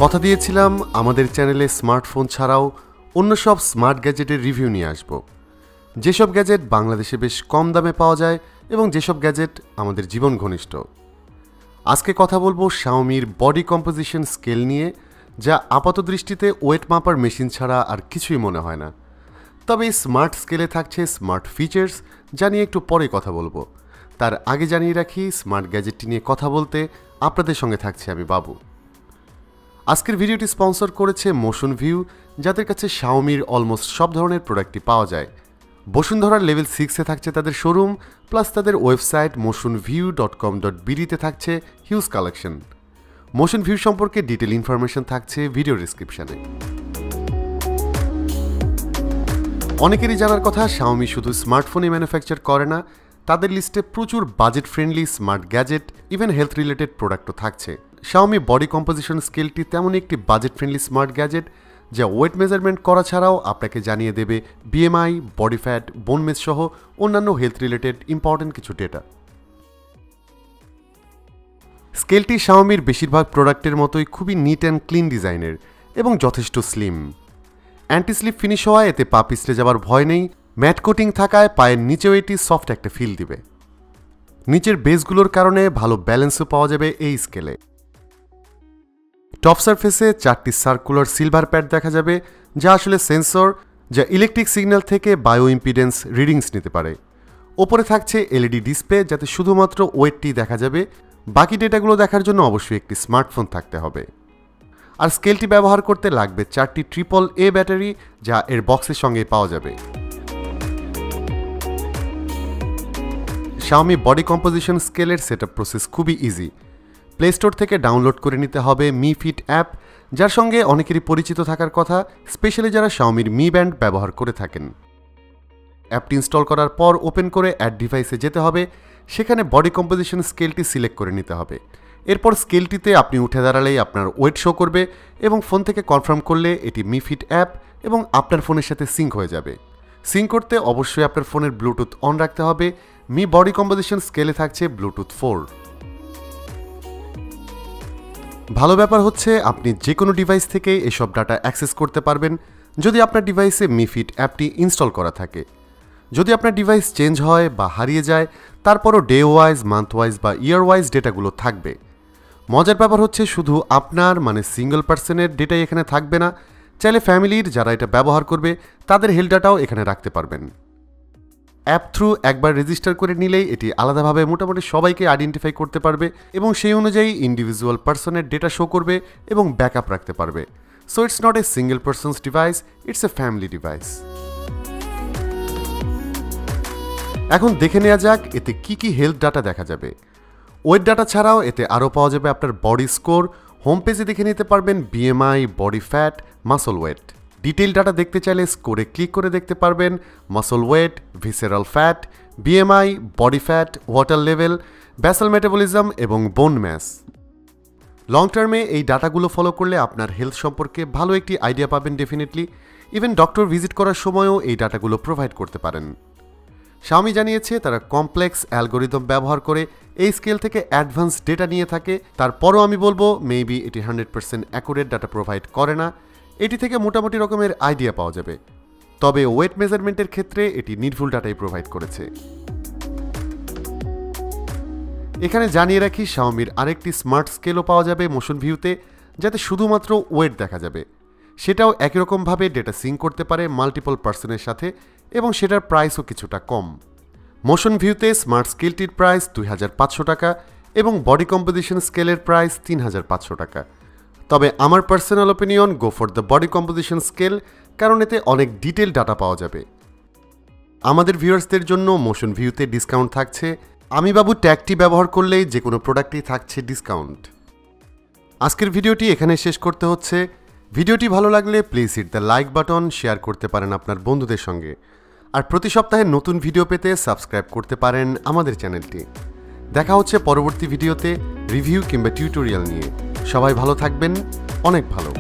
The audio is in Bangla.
কথা দিয়েছিলাম আমাদের চ্যানেলে স্মার্টফোন ছাড়াও অন্য সব স্মার্ট গ্যাজেটের রিভিউ নিয়ে আসব। যেসব গ্যাজেট বাংলাদেশে বেশ কম দামে পাওয়া যায় এবং যেসব গ্যাজেট আমাদের জীবন ঘনিষ্ঠ। আজকে কথা বলবো শাওমির বডি কম্পোজিশন স্কেল নিয়ে, যা আপাত দৃষ্টিতে ওয়েট মাপার মেশিন ছাড়া আর কিছুই মনে হয় না। তবে এই স্মার্ট স্কেলে থাকছে স্মার্ট ফিচার্স, যা নিয়ে একটু পরে কথা বলবো। তার আগে জানিয়ে রাখি, স্মার্ট গ্যাজেটটি নিয়ে কথা বলতে আপনাদের সঙ্গে থাকছে আমি বাবু। আজকের ভিডিওটি স্পন্সর করেছে মোশন ভিউ, যাদের কাছে শাওমির অলমোস্ট সব ধরনের প্রোডাক্টই পাওয়া যায়। বসুন্ধরার লেভেল 6-এ থাকছে তাদের শোরুম, প্লাস তাদের ওয়েবসাইট motionview.com.bd-তে থাকছে হিউজ কালেকশন। মোশন ভিউ সম্পর্কে ডিটেল ইনফরমেশন থাকছে ভিডিও ডেসক্রিপশনে। অনেকেরই জানার কথা, শাওমি শুধু স্মার্টফোনই ম্যানুফ্যাকচার করে না, তাদের লিস্টে প্রচুর budget friendly smart gadget, even health related প্রোডাক্টও থাকছে। শাওমি বডি কম্পোজিশন স্কেলটি তেমনই একটি বাজেট ফ্রেন্ডলি স্মার্ট গ্যাজেট, যা ওয়েট মেজারমেন্ট করা ছাড়াও আপনাকে জানিয়ে দেবে BMI, body fat, bone mass সহ অন্যান্য হেলথ রিলেটেড ইম্পর্টেন্ট কিছু ডেটা। স্কেলটি শাওমির বেশিরভাগ প্রোডাক্টের মতোই খুবই নিট অ্যান্ড ক্লিন ডিজাইনের এবং যথেষ্ট স্লিম। অ্যান্টি স্লিপ ফিনিশ হওয়ায় এতে পা পিছলে যাওয়ার ভয় নেই। ম্যাট কোটিং থাকায় পায়ের নিচেও এটি সফট একটা ফিল দিবে। নিচের বেসগুলোর কারণে ভালো ব্যালেন্সও পাওয়া যাবে এই স্কেলে। টপ সারফেসে 4টি সার্কুলার সিলভার প্যাড দেখা যাবে, যা আসলে সেন্সর, যা ইলেকট্রিক সিগন্যাল থেকে বায়ো ইম্পিডেন্স রিডিংস নিতে পারে। ওপরে থাকছে এলইডি ডিসপ্লে, যাতে শুধুমাত্র ওয়েটটি দেখা যাবে। বাকি ডেটাগুলো দেখার জন্য অবশ্যই একটি স্মার্টফোন থাকতে হবে। আর স্কেলটি ব্যবহার করতে লাগবে 4টি AAA ব্যাটারি, যা এর বক্সের সঙ্গে পাওয়া যাবে। শাওমি বডি কম্পোজিশন স্কেলের সেটআপ প্রসেস খুবই ইজি। প্লে স্টোর থেকে ডাউনলোড করে নিতে হবে মি ফিট অ্যাপ, যার সঙ্গে অনেকেরই পরিচিত থাকার কথা, স্পেশালি যারা শাওমির মি ব্যান্ড ব্যবহার করে থাকেন। অ্যাপটি ইনস্টল করার পর ওপেন করে অ্যাড ডিভাইসে যেতে হবে, সেখানে বডি কম্পোজিশন স্কেলটি সিলেক্ট করে নিতে হবে। এরপর স্কেলটিতে আপনি উঠে দাঁড়ালেই আপনার ওয়েট শো করবে এবং ফোন থেকে কনফার্ম করলে এটি মি ফিট অ্যাপ এবং আপনার ফোনের সাথে সিঙ্ক হয়ে যাবে। সিঙ্ক করতে অবশ্যই আপনার ফোনের ব্লুটুথ অন রাখতে হবে। মি বডি কম্পোজিশন স্কেলে থাকছে ব্লুটুথ 4। ভালো ব্যাপার হচ্ছে আপনি যে কোনো ডিভাইস থেকে এসব ডাটা অ্যাক্সেস করতে পারবেন, যদি আপনার ডিভাইসে মি ফিট অ্যাপটি ইনস্টল করা থাকে। যদি আপনার ডিভাইস চেঞ্জ হয় বা হারিয়ে যায়, তারপরও ডে ওয়াইজ, মান্থ ওয়াইজ বা ইয়ার ওয়াইজ ডেটাগুলো থাকবে। মজার ব্যাপার হচ্ছে শুধু আপনার সিঙ্গল পার্সনের ডেটাই এখানে থাকবে না, চাইলে ফ্যামিলির যারা এটা ব্যবহার করবে তাদের হেলথ ডাটাও এখানে রাখতে পারবেন। অ্যাপ থ্রু একবার রেজিস্টার করে নিলেই এটি আলাদাভাবে মোটামুটি সবাইকে আইডেন্টিফাই করতে পারবে এবং সেই অনুযায়ী ইন্ডিভিজুয়াল পার্সনের ডেটা শো করবে এবং ব্যাকআপ রাখতে পারবে। So it's not a single person's device, it's a family device. এখন দেখে নেওয়া যাক এতে কি কি হেলথ ডাটা দেখা যাবে। ওয়েট ডাটা ছাড়াও এতে আরও পাওয়া যাবে আপনার বডি স্কোর। হোম পেজে দেখে নিতে পারবেন BMI, body fat, muscle weight. Detail data দেখতে চাইলে স্কোরে ক্লিক করে দেখতে পারবেন muscle weight, visceral fat, BMI, body fat, water level, basal metabolism এবং বোন ম্যাস। লং টার্মে এই ডাটাগুলো ফলো করলে আপনার হেলথ সম্পর্কে ভালো একটি আইডিয়া পাবেন ডেফিনেটলি। ইভেন ডক্টর ভিজিট করার সময়ও এই ডাটাগুলো প্রোভাইড করতে পারেন। শাওমি জানিয়েছে তারা কমপ্লেক্স অ্যালগোরিদম ব্যবহার করে এই স্কেল থেকে অ্যাডভান্স ডেটা নিয়ে থাকে। তারপরও আমি বলবো মেবি এটি 100% অ্যাকুরেট ডাটা প্রোভাইড করে না। এটি থেকে মোটামুটি রকমের আইডিয়া পাওয়া যাবে, তবে ওয়েট মেজারমেন্টের ক্ষেত্রে এটি নির্ভুল ডাটাই প্রোভাইড করেছে। এখানে জানিয়ে রাখি, শাওমির আরেকটি স্মার্ট স্কেলও পাওয়া যাবে মোশন ভিউতে, যাতে শুধুমাত্র ওয়েট দেখা যাবে। সেটাও একই রকমভাবে ডেটা সিঙ্ক করতে পারে মাল্টিপল পার্সনের সাথে এবং সেটার প্রাইসও কিছুটা কম। মোশন ভিউতে স্মার্ট স্কেলটির প্রাইস 2500 টাকা এবং বডি কম্পোজিশন স্কেলের প্রাইস 3500 টাকা। তবে আমার personal opinion, go for the body composition scale, কারণ এতে অনেক ডিটেল ডাটা পাওয়া যাবে। আমাদের ভিউয়ার্সদের জন্য মোশন ভিউতে ডিসকাউন্ট থাকছে। আমি বাবু ট্যাগটি ব্যবহার করলেই যে কোনো প্রোডাক্টেই থাকছে ডিসকাউন্ট। আজকের ভিডিওটি এখানে শেষ করতে হচ্ছে। ভিডিওটি ভালো লাগলে please hit the like button, share করতে পারেন আপনার বন্ধুদের সঙ্গে। আর প্রতি সপ্তাহে নতুন ভিডিও পেতে সাবস্ক্রাইব করতে পারেন আমাদের চ্যানেলটি। দেখা হচ্ছে পরবর্তী ভিডিওতে রিভিউ কিংবা টিউটোরিয়াল নিয়ে। সবাই ভালো থাকবেন, অনেক ভালো।